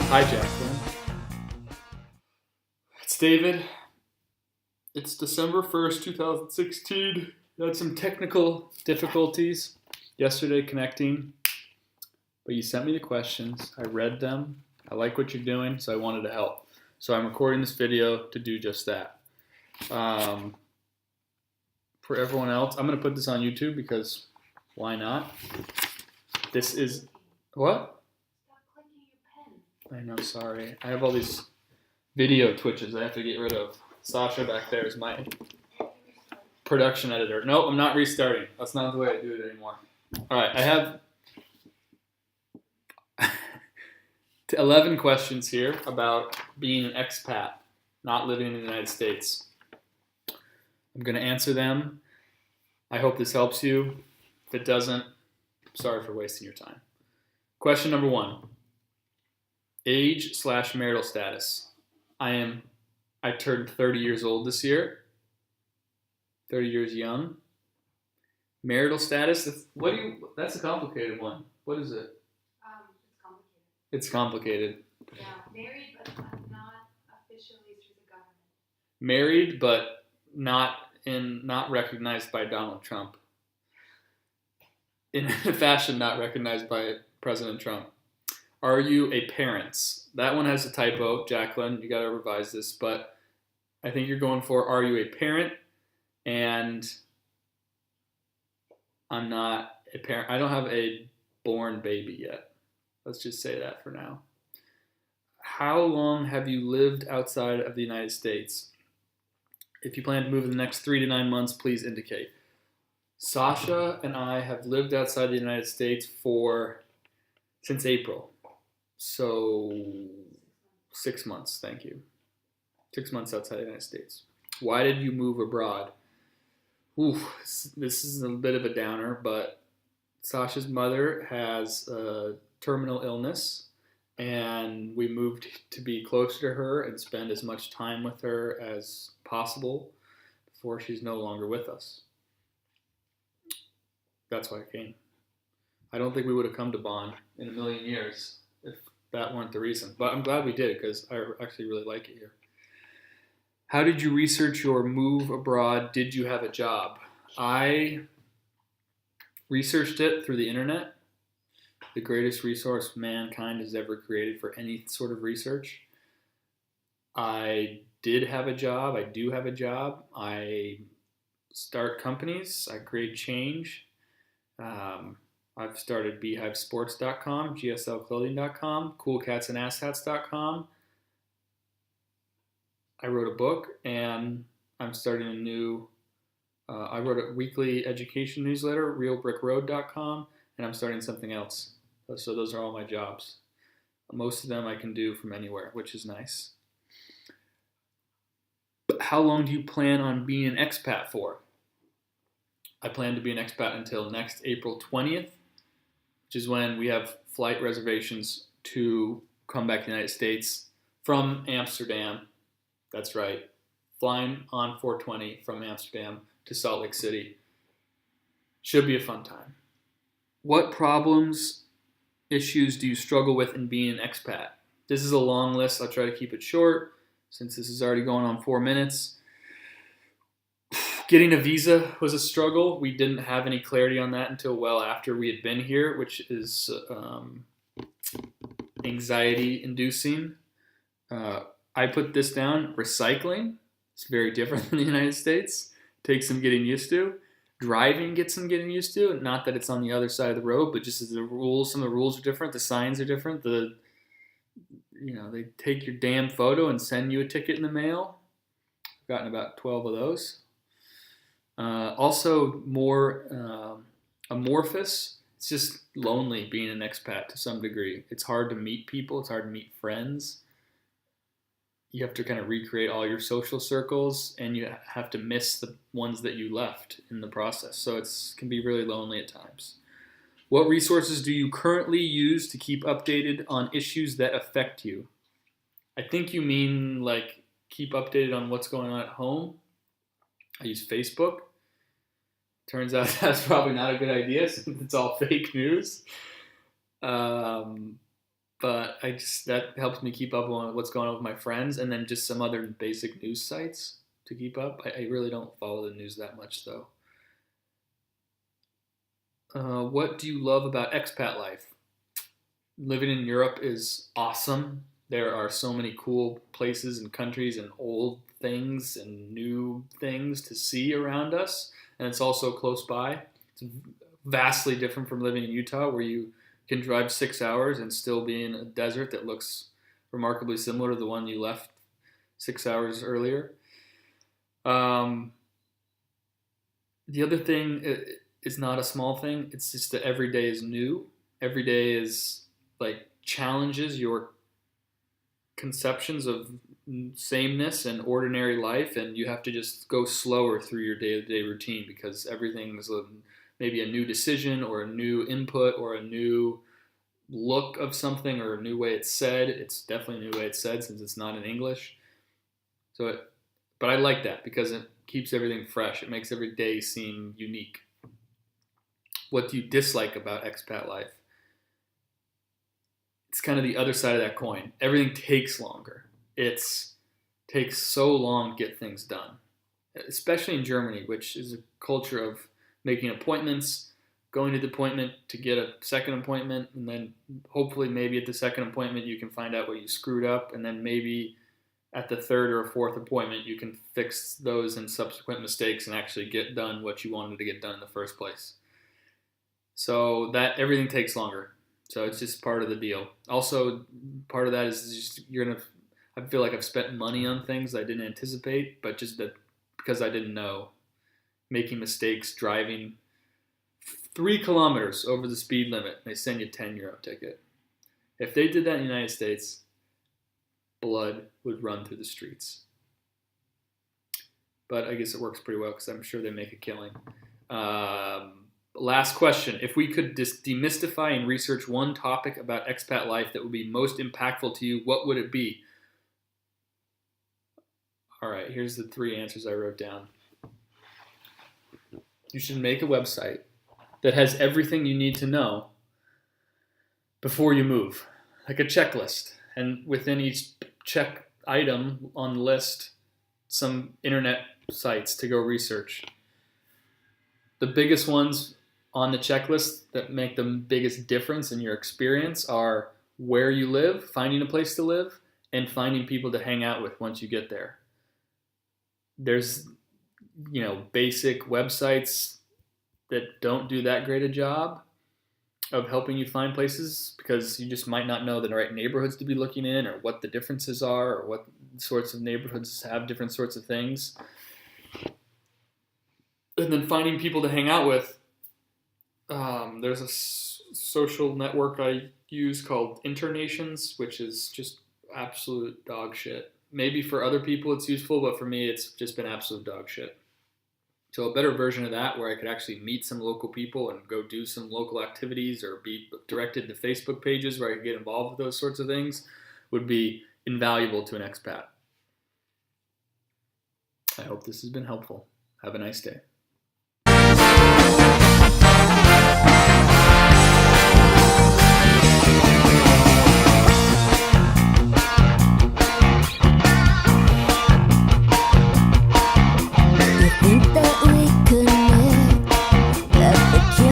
Hi, Jaclyn. It's David. It's December 1st, 2016. I had some technical difficulties yesterday connecting, but you sent me the questions. I read them. I like what you're doing, so I wanted to help. So I'm recording this video to do just that. For everyone else, I'm going to put this on YouTube because why not? This is... What? Stop clicking your pen. I know, sorry. I have all these video twitches I have to get rid of. Sasha back there is my production editor. Nope, I'm not restarting. That's not the way I do it anymore. All right, I have 11 questions here about being an expat, not living in the United States. I'm going to answer them. I hope this helps you. If it doesn't, sorry for wasting your time. Question number 1. Age/marital status. I turned 30 years old this year. 30 years young. Marital status, that's a complicated one. What is it? It's complicated. It's complicated. Yeah, married but not officially through the government. Married but not recognized by Donald Trump. In a fashion not recognized by President Trump. Are you a parent? That one has a typo, Jaclyn. You got to revise this, but I think you're going for are you a parent? And I'm not a parent. I don't have a born baby yet. Let's just say that for now. How long have you lived outside of the United States? If you plan to move in the next 3 to 9 months, please indicate. Sasha and I have lived outside the United States since April. So 6 months, thank you. 6 months outside the United States. Why did you move abroad? This is a bit of a downer, but Sasha's mother has a terminal illness, and we moved to be closer to her and spend as much time with her as possible before she's no longer with us. That's why I came. I don't think we would have come to Bonn in a million years if that weren't the reason. But I'm glad we did because I actually really like it here. How did you research your move abroad? Did you have a job? I researched it through the internet. The greatest resource mankind has ever created for any sort of research. I did have a job. I do have a job. I start companies. I create change. I've started beehivesports.com, gslclothing.com, coolcatsandasshots.com. I wrote a book, and I'm starting a new, I wrote a weekly education newsletter, realbrickroad.com, and I'm starting something else. So those are all my jobs. Most of them I can do from anywhere, which is nice. But how long do you plan on being an expat for? I plan to be an expat until next April 20th, which is when we have flight reservations to come back to the United States from Amsterdam. That's right. Flying on 420 from Amsterdam to Salt Lake City. Should be a fun time. What problems, issues do you struggle with in being an expat? This is a long list. I'll try to keep it short since this is already going on 4 minutes. Getting a visa was a struggle. We didn't have any clarity on that until well after we had been here, which is anxiety-inducing. I put this down, recycling. It's very different than the United States. Takes some getting used to. Driving gets some getting used to. Not that it's on the other side of the road, but just as the rules, some of the rules are different. The signs are different. They take your damn photo and send you a ticket in the mail. I've gotten about 12 of those. Also more amorphous. It's just lonely being an expat to some degree. It's hard to meet people. It's hard to meet friends. You have to kind of recreate all your social circles, and you have to miss the ones that you left in the process. So it can be really lonely at times. What resources do you currently use to keep updated on issues that affect you? I think you mean like keep updated on what's going on at home. I use Facebook. Turns out that's probably not a good idea since it's all fake news. but that helps me keep up on what's going on with my friends, and then just some other basic news sites to keep up. I really don't follow the news that much though. What do you love about expat life? Living in Europe is awesome. There are so many cool places and countries and old things and new things to see around us, and it's also close by. It's vastly different from living in Utah, where you can drive 6 hours and still be in a desert that looks remarkably similar to the one you left 6 hours earlier. The other thing is not a small thing. It's just that every day is new. Every day is like challenges your conceptions of sameness and ordinary life, and you have to just go slower through your day-to-day routine because everything is maybe a new decision or a new input or a new look of something or a new way it's said. It's definitely a new way it's said since it's not in English. But I like that because it keeps everything fresh. It makes every day seem unique. What do you dislike about expat life? It's kind of the other side of that coin. Everything takes longer. It takes so long to get things done, especially in Germany, which is a culture of making appointments, going to the appointment to get a second appointment, and then hopefully maybe at the second appointment you can find out what you screwed up, and then maybe at the third or fourth appointment you can fix those and subsequent mistakes and actually get done what you wanted to get done in the first place. So that everything takes longer. So it's just part of the deal. Also, part of that is just I feel like I've spent money on things I didn't anticipate, but just that because I didn't know. Making mistakes, driving 3 kilometers over the speed limit, they send you a €10 ticket. If they did that in the United States, blood would run through the streets. But I guess it works pretty well because I'm sure they make a killing. Last question. If we could demystify and research one topic about expat life that would be most impactful to you, what would it be? All right, here's the 3 answers I wrote down. You should make a website that has everything you need to know before you move, like a checklist. And within each check item on the list, some internet sites to go research. The biggest ones on the checklist that make the biggest difference in your experience are where you live, finding a place to live, and finding people to hang out with once you get there. There's basic websites that don't do that great a job of helping you find places because you just might not know the right neighborhoods to be looking in or what the differences are or what sorts of neighborhoods have different sorts of things. And then finding people to hang out with. There's a social network I use called Internations, which is just absolute dog shit. Maybe for other people it's useful, but for me it's just been absolute dog shit. So a better version of that where I could actually meet some local people and go do some local activities or be directed to Facebook pages where I could get involved with those sorts of things would be invaluable to an expat. I hope this has been helpful. Have a nice day.